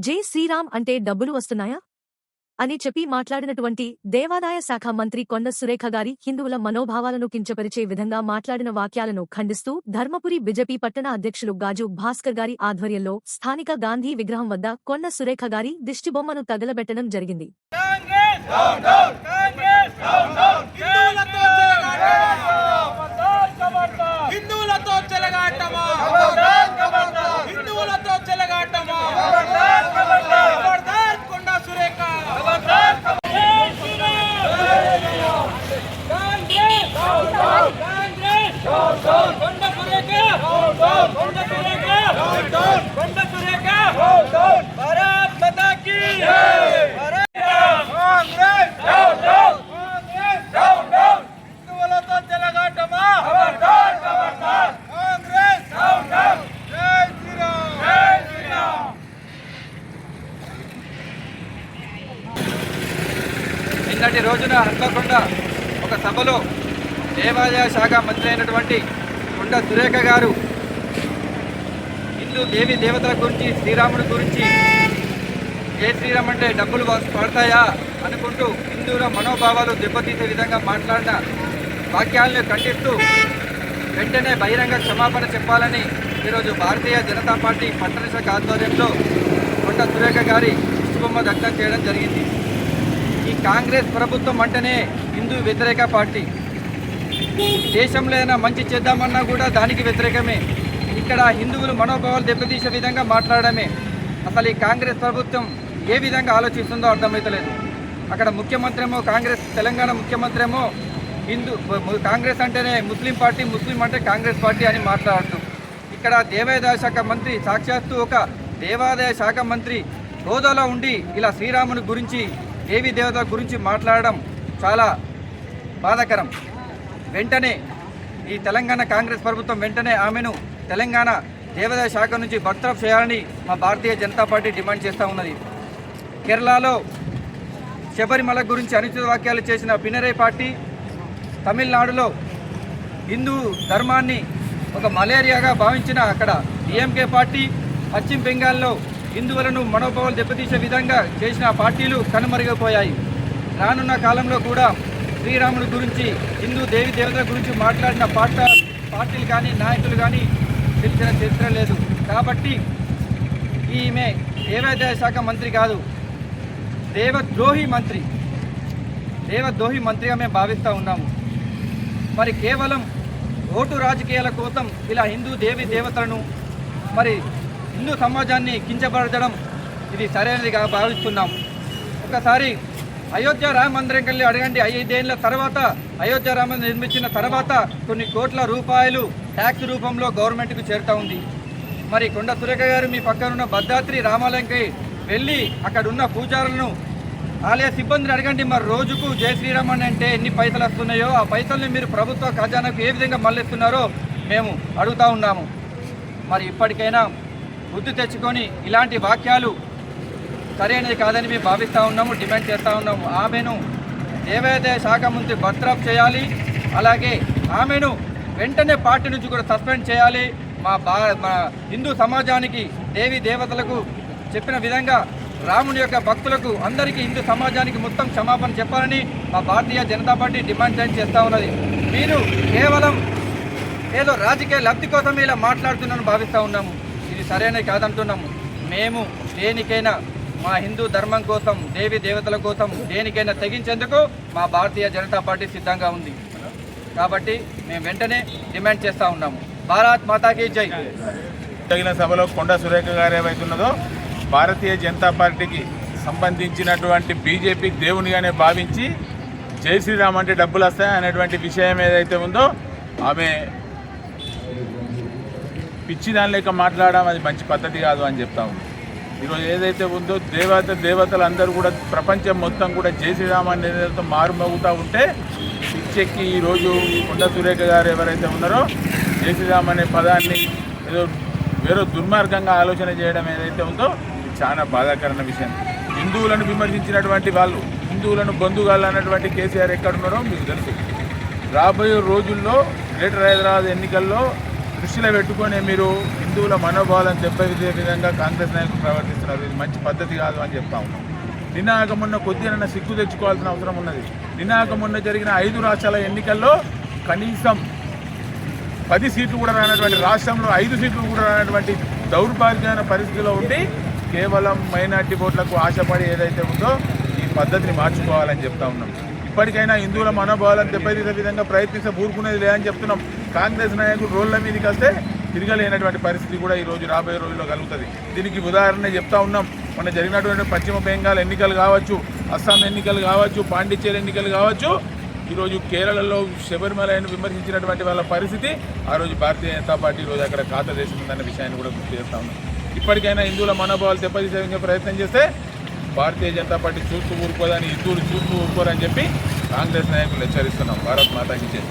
జై శ్రీరామ్ అంటే డబ్బులు వస్తున్నాయా అని చెప్పి మాట్లాడినటువంటి దేవాదాయ శాఖ మంత్రి కొండ సురేఖ గారి హిందువుల మనోభావాలను కించపరిచే విధంగా మాట్లాడిన వాక్యాలను ఖండిస్తూ ధర్మపురి బీజేపీ పట్టణ అధ్యక్షులు గాజు భాస్కర్ గారి ఆధ్వర్యంలో స్థానిక గాంధీ విగ్రహం వద్ద కొండ సురేఖ గారి దిష్టిబొమ్మను తగలబెట్టడం జరిగింది. నిన్నటి రోజున హన్మకొండ ఒక సభలో దేవాదాయ శాఖ మంత్రి అయినటువంటి కొండ సురేఖ గారు హిందూ దేవి దేవతల గురించి, శ్రీరాముడి గురించి, జై శ్రీరామ్ అంటే డబ్బులు పడతాయా అనుకుంటూ హిందువుల మనోభావాలు దెబ్బతీసే విధంగా మాట్లాడిన వాక్యాలను ఖండిస్తూ వెంటనే బహిరంగ క్షమాపణ చెప్పాలని ఈరోజు భారతీయ జనతా పార్టీ పట్టణ శాఖ ఆధ్వర్యంలో కొండ సురేఖ గారి దిష్టిబొమ్మ దగ్ధం చేయడం జరిగింది. ఈ కాంగ్రెస్ ప్రభుత్వం అంటేనే హిందూ వ్యతిరేక పార్టీ. దేశంలో ఏదైనా మంచి చేద్దామన్నా కూడా దానికి వ్యతిరేకమే. ఇక్కడ హిందువులు మనోభావాలు దెబ్బతీసే విధంగా మాట్లాడమే. అసలు ఈ కాంగ్రెస్ ప్రభుత్వం ఏ విధంగా ఆలోచిస్తుందో అర్థమవుతలేదు. అక్కడ ముఖ్యమంత్రి ఏమో కాంగ్రెస్, తెలంగాణ ముఖ్యమంత్రి ఏమో కాంగ్రెస్ అంటేనే ముస్లిం పార్టీ, ముస్లిం అంటే కాంగ్రెస్ పార్టీ అని మాట్లాడుతూ, ఇక్కడ దేవాదాయ శాఖ మంత్రి సాక్షాత్తు ఒక దేవాదాయ శాఖ మంత్రి హోదాలో ఉండి ఇలా శ్రీరాముని గురించి, దేవీ దేవతల గురించి మాట్లాడడం చాలా బాధాకరం. వెంటనే ఈ తెలంగాణ కాంగ్రెస్ ప్రభుత్వం వెంటనే ఆమెను తెలంగాణ దేవాదాయ శాఖ నుంచి బర్తరఫ్ చేయాలని మా భారతీయ జనతా పార్టీ డిమాండ్ చేస్తూ ఉన్నది. కేరళలో శబరిమల గురించి అనుచిత వాక్యాలు చేసిన పినరై పార్టీ, తమిళనాడులో హిందూ ధర్మాన్ని ఒక మలేరియాగా భావించిన అక్కడ డిఎంకే పార్టీ, పశ్చిమ బెంగాల్లో హిందువులను మనోభావాలు దెబ్బతీసే విధంగా చేసిన పార్టీలు కనుమరుగైపోయాయి. రానున్న కాలంలో కూడా శ్రీరాముడి గురించి, హిందూ దేవి దేవతల గురించి మాట్లాడిన పార్టీలు కానీ, నాయకులు కానీ తెలిసిన చరిత్ర లేదు. కాబట్టి ఈమె దేవాదాయ శాఖ మంత్రి కాదు, దేవద్రోహి మంత్రిగా మేము భావిస్తూ ఉన్నాము. మరి కేవలం ఓటు రాజకీయాల కోసం ఇలా హిందూ దేవి దేవతలను, మరి హిందూ సమాజాన్ని కించపరచడం ఇది సరైనదిగా భావిస్తున్నాం. ఒకసారి అయోధ్య రామ మందిరం వెళ్ళి అడగండి. 5 ఏళ్ల తర్వాత అయోధ్య రామ మందిరం నిర్మించిన తర్వాత కొన్ని కోట్ల రూపాయలు ట్యాక్స్ రూపంలో గవర్నమెంట్కు చేరుతూ ఉంది. మరి కొండ సురేఖ గారు మీ పక్కనున్న భద్రాద్రి రామాలయంకి వెళ్ళి అక్కడ ఉన్న పూజారులను, ఆలయ సిబ్బందిని అడగండి. మరి రోజుకు జై శ్రీరామ్ అంటే ఎన్ని పైసలు వస్తున్నాయో ఆ పైసల్ని మీరు ప్రభుత్వ ఖజానాకు ఏ విధంగా మళ్ళిస్తున్నారో మేము అడుగుతూ ఉన్నాము. మరి ఇప్పటికైనా బుద్ధి తెచ్చుకొని ఇలాంటి వాక్యాలు సరైనది కాదని మేము భావిస్తూ ఉన్నాము, డిమాండ్ చేస్తూ ఉన్నాము. ఆమెను దేవాదాయ శాఖ మంత్రి బర్తరఫ్ చేయాలి. అలాగే ఆమెను వెంటనే పార్టీ నుంచి కూడా సస్పెండ్ చేయాలి. మా హిందూ సమాజానికి, దేవి దేవతలకు చెప్పిన విధంగా రాముని యొక్క భక్తులకు, అందరికీ, హిందూ సమాజానికి మొత్తం క్షమాపణ చెప్పాలని మా భారతీయ జనతా పార్టీ డిమాండ్ చేస్తూ ఉన్నది. మీరు కేవలం ఏదో రాజకీయ లబ్ధి కోసం ఇలా మాట్లాడుతున్నారని భావిస్తూ ఉన్నాము. ఇది సరైనది కాదంటున్నాము. మేము దేనికైనా, మా హిందూ ధర్మం కోసం, దేవి దేవతల కోసం దేనికైనా తెగించేందుకు మా భారతీయ జనతా పార్టీ సిద్ధంగా ఉంది. కాబట్టి మేము వెంటనే డిమాండ్ చేస్తూ ఉన్నాము. భారత్ మాతాకి జై. తగిన సభలో కొండ సురేఖ గారు ఏవైతున్నదో భారతీయ జనతా పార్టీకి సంబంధించినటువంటి బీజేపీ దేవునిగానే భావించి జై శ్రీరామ్ అంటే డబ్బులు వస్తాయి అనేటువంటి విషయం ఏదైతే ఉందో ఆమె పిచ్చి దాని లేక మాట్లాడడం అది మంచి పద్ధతి కాదు అని చెప్తా ఉంది. ఈరోజు ఏదైతే ఉందో దేవతలు అందరూ కూడా ప్రపంచం మొత్తం కూడా జై శ్రీరామ్ అనేది మారుమోగుతూ ఉంటే పిచ్చెక్కి ఈరోజు కొండ సురేఖ గారు ఎవరైతే ఉన్నారో జై శ్రీరామ్ అనే పదాన్ని ఏదో వేరే దుర్మార్గంగా ఆలోచన చేయడం ఏదైతే ఉందో చాలా బాధాకరమైన విషయం. హిందువులను విమర్శించినటువంటి వాళ్ళు, హిందువులను బంధుగాళ్ళు అన్నటువంటి కేసీఆర్ ఎక్కడున్నారో మీకు తెలుసు. రాబోయే రోజుల్లో గ్రేటర్ హైదరాబాద్ ఎన్నికల్లో దృష్టిలో పెట్టుకొని మీరు హిందువుల మనోభావాలను దెబ్బతీసే విధంగా కాంగ్రెస్ నాయకులు ప్రవర్తిస్తున్నారు. ఇది మంచి పద్ధతి కాదు అని చెప్తా ఉన్నాం. నిన్నాక మొన్న కొద్దిగా సిగ్గు తెచ్చుకోవాల్సిన అవసరం ఉన్నది. నిన్నాక మొన్న జరిగిన 5 రాష్ట్రాల ఎన్నికల్లో కనీసం 10 సీట్లు కూడా రానటువంటి రాష్ట్రంలో 5 సీట్లు కూడా రానటువంటి దౌర్భాగ్యమైన పరిస్థితిలో ఉండి కేవలం మైనార్టీ ఓట్లకు ఆశపడి ఏదైతే ఉందో ఈ పద్ధతిని మార్చుకోవాలని చెప్తా ఉన్నాం. ఇప్పటికైనా హిందువుల మనోభావాలను దెబ్బతీసే విధంగా ప్రయత్నిస్తే ఊరుకునేది లేదని చెప్తున్నాం. కాంగ్రెస్ నాయకులు రోడ్ల మీదకి వస్తే తిరగలేనటువంటి పరిస్థితి కూడా ఈరోజు రాబోయే రోజుల్లో కలుగుతుంది. దీనికి ఉదాహరణ చెప్తా ఉన్నాం. మొన్న జరిగినటువంటి పశ్చిమ బెంగాల్ ఎన్నికలు కావచ్చు, అస్సాం ఎన్నికలు కావచ్చు, పాండిచ్చేరి ఎన్నికలు కావచ్చు, ఈరోజు కేరళలో శబరిమలను విమర్శించినటువంటి వాళ్ళ పరిస్థితి ఆ రోజు భారతీయ జనతా పార్టీ ఈరోజు అక్కడ ఖాతా చేసిందన్న విషయాన్ని కూడా గుర్తు చేస్తా ఉన్నాం. ఇప్పటికైనా హిందువుల మనోభావాలు దెబ్బతీసే ప్రయత్నం చేస్తే భారతీయ జనతా పార్టీ చూస్తూ ఊరుకోదని, హిందువులు చూస్తూ ఊరుకోరని చెప్పి కాంగ్రెస్ నాయకులు హెచ్చరిస్తున్నాం. భారత్ మాతాకి జై.